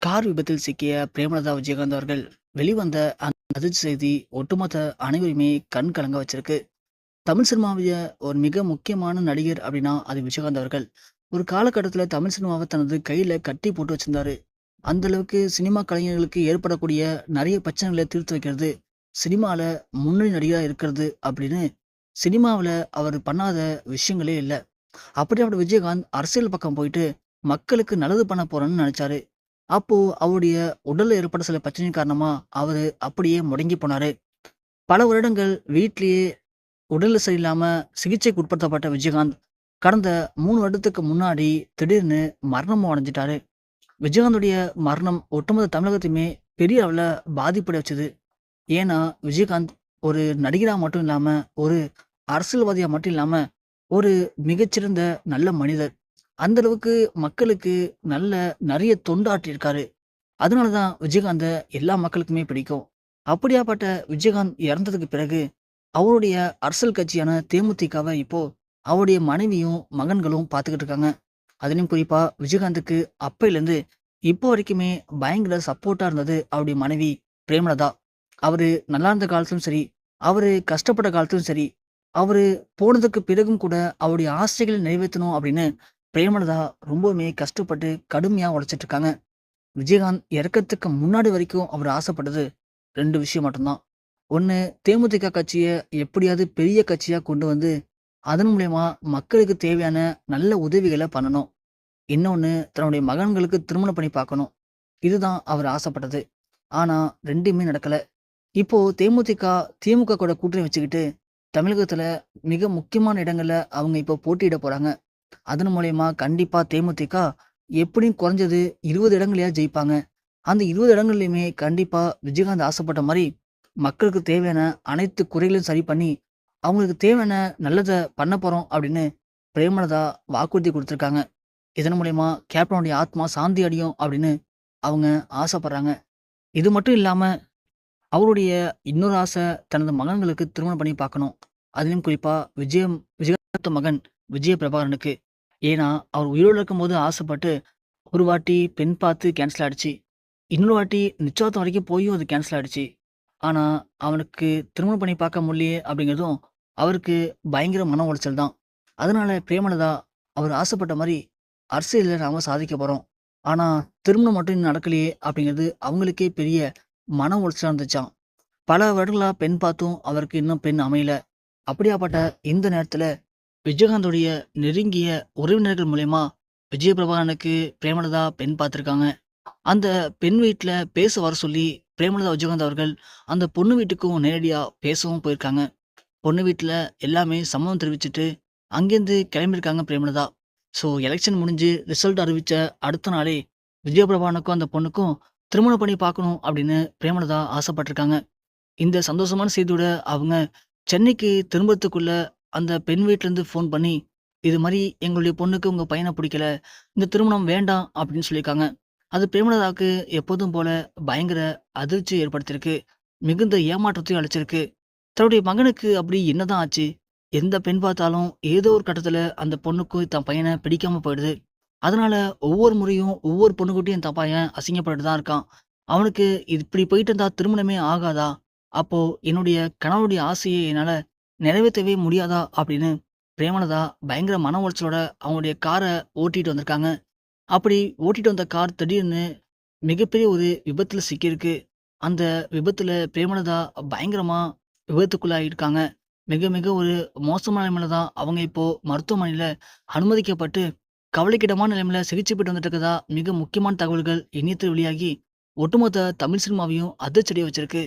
Car விபத்தில் சிக்கிய பிரேமலதா விஜயகாந்த் அவர்கள் வெளிவந்த அந்த அதிர்ச்சி செய்தி ஒட்டுமொத்த அனைவரையுமே கண் கலங்க வச்சிருக்கு. தமிழ் சினிமாவிய ஒரு மிக முக்கியமான நடிகர் அப்படின்னா அது விஜயகாந்த் அவர்கள். ஒரு காலகட்டத்துல தமிழ் சினிமாவை தனது கையில கட்டி போட்டு வச்சிருந்தாரு. அந்த அளவுக்கு சினிமா கலைஞர்களுக்கு ஏற்படக்கூடிய நிறைய பிரச்சனைகளை தீர்த்து வைக்கிறது, சினிமால முன்னணி நடிகரா இருக்கிறது அப்படின்னு சினிமாவுல அவர் பண்ணாத விஷயங்களே இல்ல. அப்படியாப்பட்ட விஜயகாந்த் அரசியல் பக்கம் போயிட்டு மக்களுக்கு நல்லது பண்ண போறேன்னு நினைச்சாரு. அப்போ அவருடைய உடல்ல ஏற்பட்ட சில பிரச்சனை காரணமா அவரு அப்படியே முடங்கி போனாரு. பல வருடங்கள் வீட்லயே உடல்ல சரியில்லாம சிகிச்சைக்கு உட்படுத்தப்பட்ட விஜயகாந்த் கடந்த 3 வருடத்துக்கு முன்னாடி திடீர்னு மரணமும் அடைஞ்சிட்டாரு. விஜயகாந்துடைய மரணம் ஒட்டுமொத்த தமிழகத்தையுமே பெரிய அளவுல பாதிப்படைய வச்சது. ஏன்னா விஜயகாந்த் ஒரு நடிகரா மட்டும் இல்லாம, ஒரு அரசியல்வாதியா மட்டும் இல்லாம, ஒரு மிகச்சிறந்த நல்ல மனிதர். அந்த அளவுக்கு மக்களுக்கு நல்ல நெறைய தொண்டாற்றியிருக்காரு. அதனால தான் விஜயகாந்த எல்லா மக்களுக்குமே பிடிக்கும். அப்படியாப்பட்ட விஜயகாந்த் இறந்ததுக்கு பிறகு, அவருடைய அரசியல் கட்சியான தேமுதிகவ இப்போ அவருடைய மனைவியும், மகன்களும் பார்த்துக்கிட்டு இருக்காங்க. அதிலும் குறிப்பா விஜயகாந்துக்கு அப்பைலேருந்து இப்போ வரைக்குமே பயங்கர சப்போர்ட்டா இருந்தது அவருடைய மனைவி பிரேமலதா. அவரு நல்லா இருந்த காலத்திலும் சரி, அவரு கஷ்டப்பட்ட காலத்திலும் சரி, அவரு போனதுக்கு பிறகும் கூட அவருடைய ஆசைகளை நிறைவேத்தணும் அப்படின்னு பிரேமலதா ரொம்பவுமே கஷ்டப்பட்டு கடுமையா உழைச்சிட்டு இருக்காங்க. விஜயகாந்த் இறக்கறதுக்கு முன்னாடி வரைக்கும் அவர் ஆசைப்பட்டது 2 விஷயம் மட்டும்தான். ஒண்ணு, தேமுதிக கட்சிய எப்படியாவது பெரிய கட்சியா கொண்டு வந்து, அதன் மூலியமா மக்களுக்கு தேவையான நல்ல உதவிகள பண்ணணும். இன்னொன்னு, தன்னுடைய மகன்களுக்கு திருமணம் பண்ணி பார்க்கணும். இதுதான் அவர் ஆசைப்பட்டது. ஆனா 2மே நடக்கல. இப்போ தேமுதிக, திமுக கூட கூட்டணி வச்சுக்கிட்டு, தமிழகத்துல மிக முக்கியமான இடங்கள்ல அவங்க இப்போ போட்டியிட போறாங்க. அதன் மூலியமா கண்டிப்பா தேமுதிக எப்படியும் குறைஞ்சது 20 இடங்களையாவது ஜெயிப்பாங்க. அந்த 20 இடங்கள்லயுமே கண்டிப்பா விஜயகாந்த் ஆசைப்பட்ட மாரி, மக்களுக்கு தேவையான அனைத்து குறைகளையும் சரி பண்ணி, அவங்களுக்கு தேவையான நல்லத பண்ண போறோம் அப்படின்னு பிரேமலதா வாக்குறுதி குடுத்துருக்காங்க. இதன் மூலியமா கேப்டனுடைய ஆத்மா சாந்தி அடையும் அப்படின்னு அவங்க ஆசைப்படுறாங்க. இது மட்டும் இல்லாம, அவருடைய இன்னொரு ஆசை தனது மகன்களுக்கு திருமணம் பண்ணி பார்க்கணும். அதிலும் குறிப்பா விஜயகாந்த் மகன் விஜய பிரபாகரனுக்கு. ஏன்னா, அவர் உயிரோட இருக்கும்போது ஆசைப்பட்டு ஒரு வாட்டி பெண் பார்த்து கேன்சல் ஆயிடுச்சு. இன்னொரு வாட்டி நிச்சயதார்த்தம் வரைக்கும் போயும் அது கேன்சல் ஆயிடுச்சு. ஆனா, அவனுக்கு திருமணம் பண்ணி பார்க்க முடியலையே அப்படிங்கிறதும் அவருக்கு பயங்கர மன உளைச்சல் தான். அதனால பிரேமலதா அவர் ஆசைப்பட்ட மாரி அரசியல்ல நாம சாதிக்க போறோம். ஆனா, திருமணம் மட்டும் இன்னும் நடக்கலையே அப்படிங்கிறது அவங்களுக்கே பெரிய மன உளைச்சலா இருந்துச்சாம். பல வருடங்களா பெண் பார்த்தும் அவருக்கு இன்னும் பெண் அமையல. அப்படியாப்பட்ட இந்த நேரத்துல விஜயகாந்துடைய நெருங்கிய உறவினர்கள் மூலியமா விஜயபிரபாகரனுக்கு பிரேமலதா பெண் பார்த்துருக்காங்க. அந்த பெண் வீட்ல பேச வர சொல்லி பிரேமலதா விஜயகாந்த் அவர்கள் அந்த பொண்ணு வீட்டுக்கும் நேரடியா பேசவும் போயிருக்காங்க. பொண்ணு வீட்ல எல்லாமே சம்மதம் தெரிவிச்சுட்டு அங்கேருந்து கிளம்பியிருக்காங்க பிரேமலதா. ஸோ எலெக்ஷன் முடிஞ்சு ரிசல்ட் அறிவிச்ச அடுத்த நாளே விஜயபிரபாகரனுக்கும் அந்த பொண்ணுக்கும் திருமணம் பண்ணி பார்க்கணும் அப்படின்னு பிரேமலதா ஆசைப்பட்டிருக்காங்க. இந்த சந்தோஷமான செய்தியோட அவங்க சென்னைக்கு திரும்புறதுக்குள்ள அந்த பெண் வீட்லேருந்து ஃபோன் பண்ணி, "இது மாரி எங்களுடைய பொண்ணுக்கு உங்க பையன பிடிக்கல. இந்த திருமணம் வேண்டாம்." அப்படின்னு சொல்லியிருக்காங்க. அது பிரேமலதாவுக்கு எப்போதும் போல பயங்கர அதிர்ச்சிய ஏற்படுத்தியிருக்கு. மிகுந்த ஏமாற்றத்தையும் அளிச்சிருக்கு. தன்னுடைய மகனுக்கு அப்படி என்னதான் ஆச்சு? எந்த பெண் பார்த்தாலும் ஏதோ ஒரு கட்டத்தில அந்த பொண்ணுக்கு தன் பையன பிடிக்காம போயிடுது. அதனால ஒவ்வொரு முறையும் ஒவ்வொரு பொண்ணுகிட்டயும் தன் பையன் அசிங்கப்பட்டுட்டு தான் இருக்கான். அவனுக்கு இது இப்படி போயிட்டு இருந்தா திருமணமே ஆகாதா? அப்போ என்னுடைய கணவருடைய ஆசைய என்னால நிறைவேத்தவே முடியாதா? அப்படின்னு பிரேமலதா பயங்கர மன உளைச்சலோட அவங்களுடைய கார ஓட்டிட்டு வந்திருக்காங்க. அப்படி ஓட்டிட்டு வந்த கார் திடீர்னு மிகப்பெரிய ஒரு விபத்துல சிக்கியிருக்கு. அந்த விபத்துல பிரேமலதா பயங்கரமா விபத்துக்குள்ளாயிருக்காங்க. மிக மிக ஒரு மோசமான நிலைமையில தான் அவங்க இப்போ மருத்துவமனையில அனுமதிக்கப்பட்டு, கவலைக்கிடமான நிலைமையில சிகிச்சை பெற்று வந்துட்டு இருக்கதா மிக முக்கியமான தகவல்கள் இணையத்தில் வெளியாகி, ஒட்டுமொத்த தமிழ் சினிமாவையும் அதிர்ச்சியடைய வச்சிருக்கு.